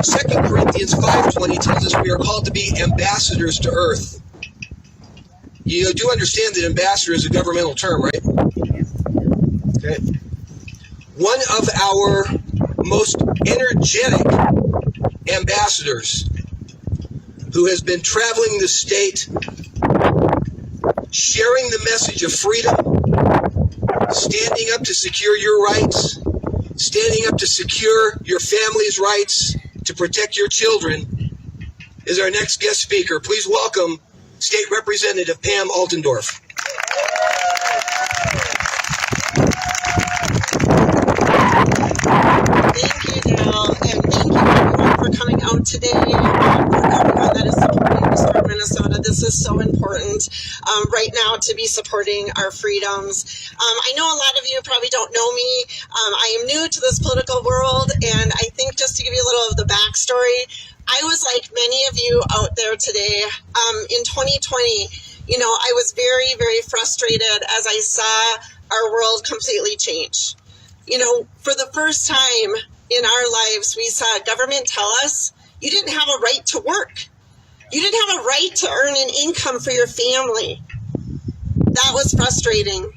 2 Corinthians 5:20 tells us we are called to be ambassadors to earth. You do understand that ambassador is a governmental term, right? Okay. One of our most energetic ambassadors who has been traveling the state, sharing the message of freedom, standing up to secure your rights, standing up to secure your family's rights, to protect your children, is our next guest speaker. Please welcome State Representative Pam Altendorf. Thank you, Dale, and thank you everyone for coming out today. For everyone that is supporting Restore Minnesota, this is so important right now to be supporting our freedoms. I know a lot of you probably don't know me. I am new to this political world, and I think just to give you a little of the backstory, I was like many of you out there today. In 2020, I was very, very frustrated as I saw our world completely change. For the first time in our lives, we saw government tell us you didn't have a right to work. You didn't have a right to earn an income for your family. That was frustrating.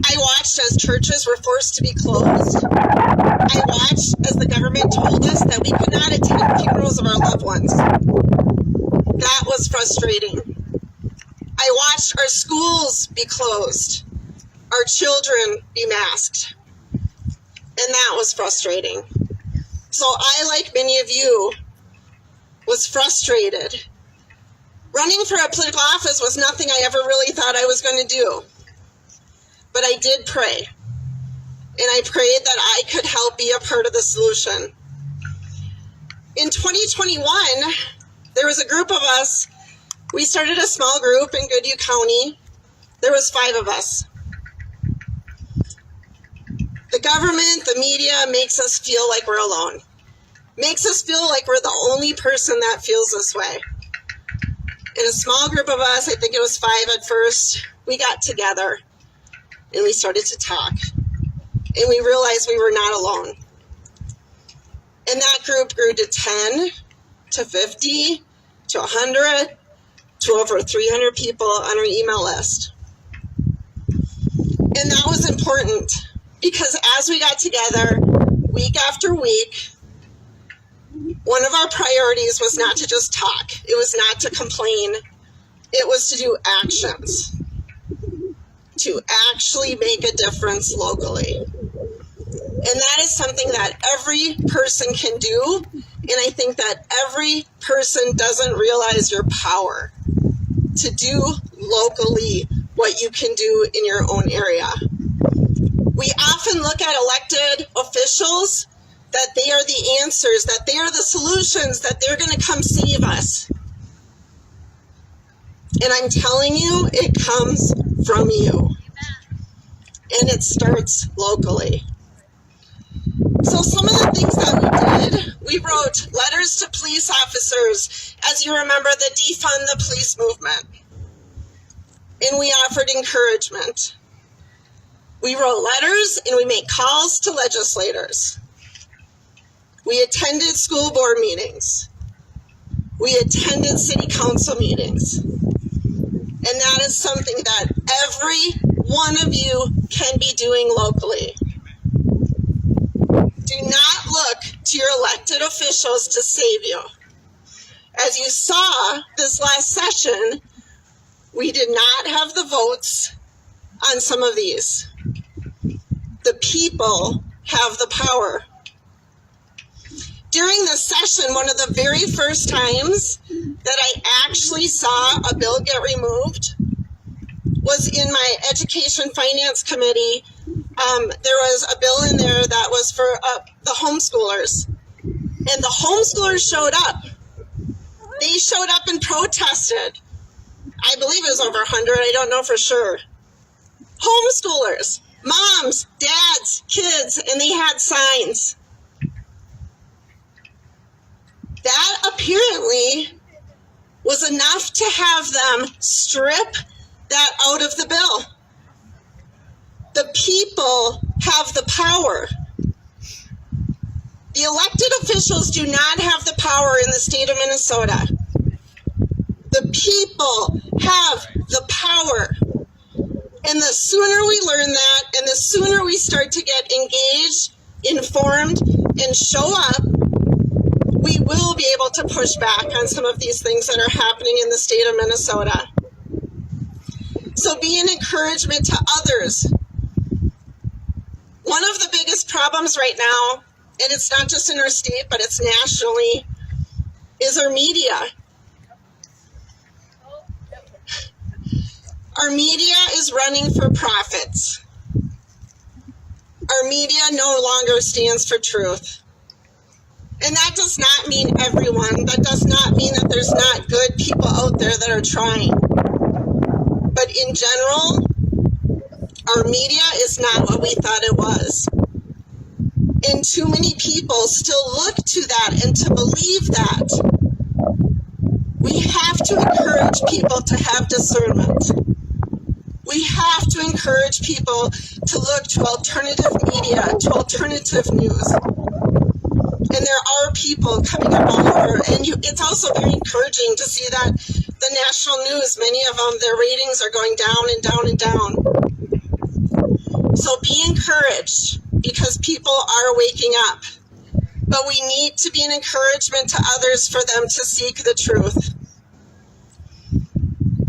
I watched as churches were forced to be closed. I watched as the government told us that we could not attend funerals of our loved ones. That was frustrating. I watched our schools be closed, our children be masked, and that was frustrating. So I, like many of you, was frustrated. Running for a political office was nothing I ever really thought I was going to do. But I did pray, and I prayed that I could help be a part of the solution. In 2021, there was a group of us. We started a small group in Goodhue County. There was 5 of us. The government, the media makes us feel like we're alone. Makes us feel like we're the only person that feels this way. In a small group of us, I think it was 5 at first, we got together and we started to talk. And we realized we were not alone. And that group grew to 10, to 50, to 100, to over 300 people on our email list. And that was important because as we got together week after week, one of our priorities was not to just talk. It was not to complain. It was to do actions, to actually make a difference locally. And that is something that every person can do. And I think that every person doesn't realize your power to do locally what you can do in your own area. We often look at elected officials that they are the answers, that they are the solutions, that they're going to come save us. And I'm telling you, it comes from you. And it starts locally. So some of the things that we did, we wrote letters to police officers, as you remember the defund the police movement. And we offered encouragement. We wrote letters and we made calls to legislators. We attended school board meetings. We attended city council meetings. And that is something that every one of you can be doing locally. Do not look to your elected officials to save you. As you saw this last session, we did not have the votes on some of these. The people have the power. During this session, one of the very first times that I actually saw a bill get removed was in my Education Finance Committee. There was a bill in there that was for the homeschoolers. And the homeschoolers showed up. They showed up and protested. I believe it was over 100, I don't know for sure. Homeschoolers, moms, dads, kids, and they had signs. That apparently was enough to have them strip that out of the bill. The people have the power. The elected officials do not have the power in the state of Minnesota. The people have the power. And the sooner we learn that, and the sooner we start to get engaged, informed, and show up, we will be able to push back on some of these things that are happening in the state of Minnesota. So be an encouragement to others. One of the biggest problems right now, and it's not just in our state, but it's nationally, is our media. Our media is running for profits. Our media no longer stands for truth. And that does not mean everyone. That does not mean that there's not good people out there that are trying. But in general, our media is not what we thought it was. And too many people still look to that and to believe that. We have to encourage people to have discernment. We have to encourage people to look to alternative media, to alternative news. And there are people coming up all over. And it's also very encouraging to see that the national news, many of them, their ratings are going down and down and down. So be encouraged, because people are waking up. But we need to be an encouragement to others for them to seek the truth.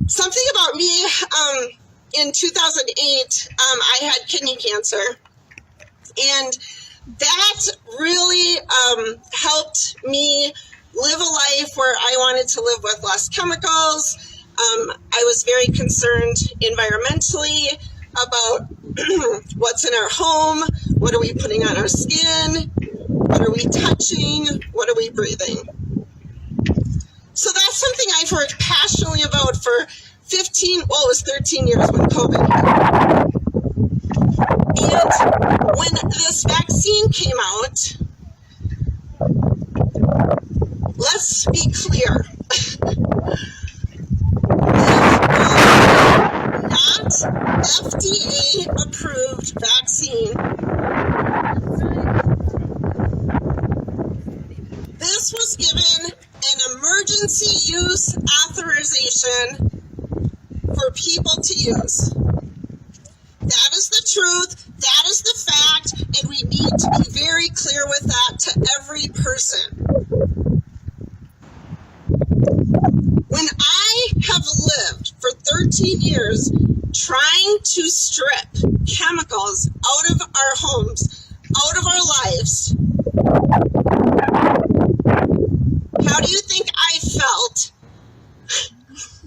Something about me, in 2008, I had kidney cancer. And that really helped me live a life where I wanted to live with less chemicals. I was very concerned environmentally about what's in our home, what are we putting on our skin, what are we touching, what are we breathing. So that's something I've worked passionately about for it was 13 years when COVID hit. And when this vaccine came out, let's be clear. Not FDA approved vaccine. This was given an emergency use authorization for people to use. That is the truth, that is the fact, and we need to be very clear with that to every person. When I have lived for 13 years trying to strip chemicals out of our homes, out of our lives, how do you think I felt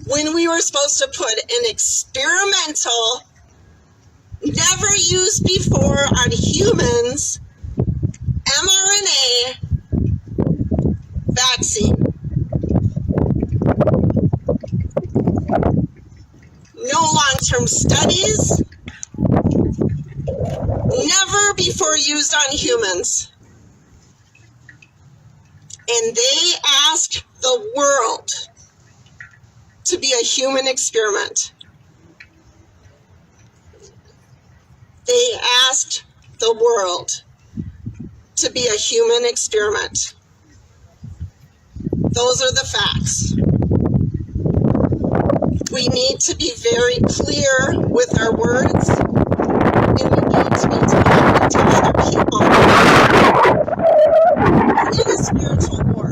when we were supposed to put an experimental, never used before on humans, mRNA vaccine? No long-term studies, never before used on humans. And they ask the world to be a human experiment. They asked the world to be a human experiment. Those are the facts. We need to be very clear with our words, and we need to be talking to other people. We're in a spiritual war.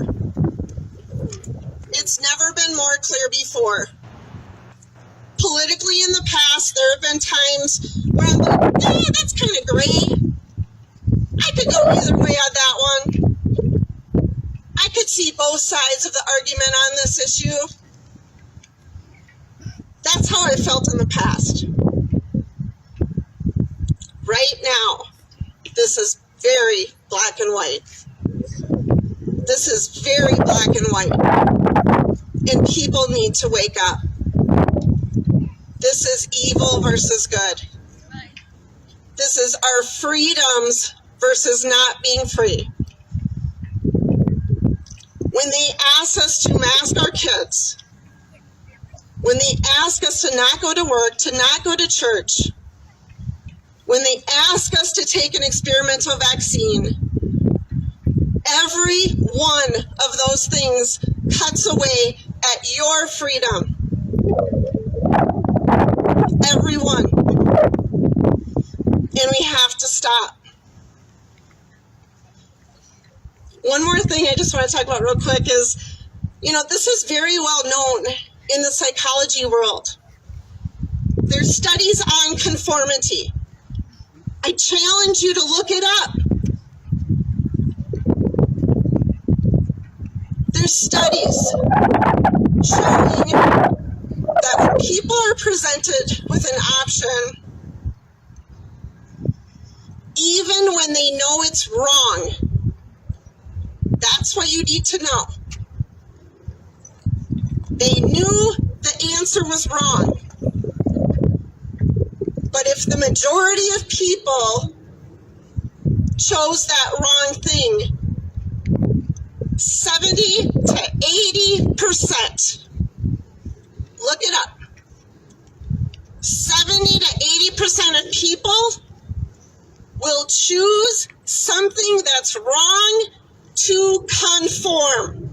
It's never been more clear before. Politically in the past, there have been times where I'm like, that's kind of gray. I could go either way on that one. I could see both sides of the argument on this issue. That's how I felt in the past. Right now, this is very black and white. This is very black and white. And people need to wake up. This is evil versus good. This is our freedoms versus not being free. When they ask us to mask our kids, when they ask us to not go to work, to not go to church, when they ask us to take an experimental vaccine, Every one of those things cuts away at your freedom. Every one. And we have to stop. One more thing I just want to talk about real quick is, this is very well known in the psychology world. There's studies on conformity. I challenge you to look it up. There's studies showing that when people are presented with an option, even when they know it's wrong, that's what you need to know. They knew the answer was wrong. But if the majority of people chose that wrong thing, 70 to 80%, look it up, 70 to 80% of people will choose something that's wrong to conform.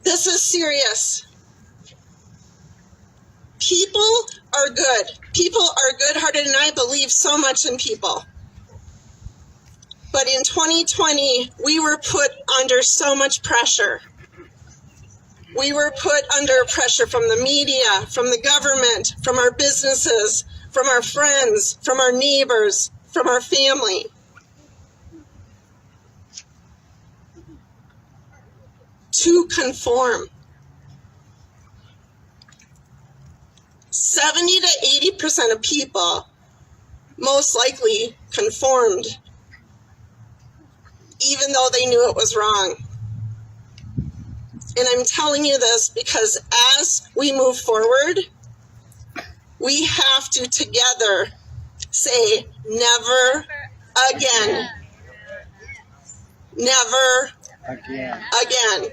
This is serious. People are good. People are good-hearted, and I believe so much in people. But in 2020, we were put under so much pressure. We were put under pressure from the media, from the government, from our businesses, from our friends, from our neighbors, from our family. To conform. 70 to 80% of people most likely conformed, even though they knew it was wrong. And I'm telling you this because as we move forward, we have to together say, never again. Never again.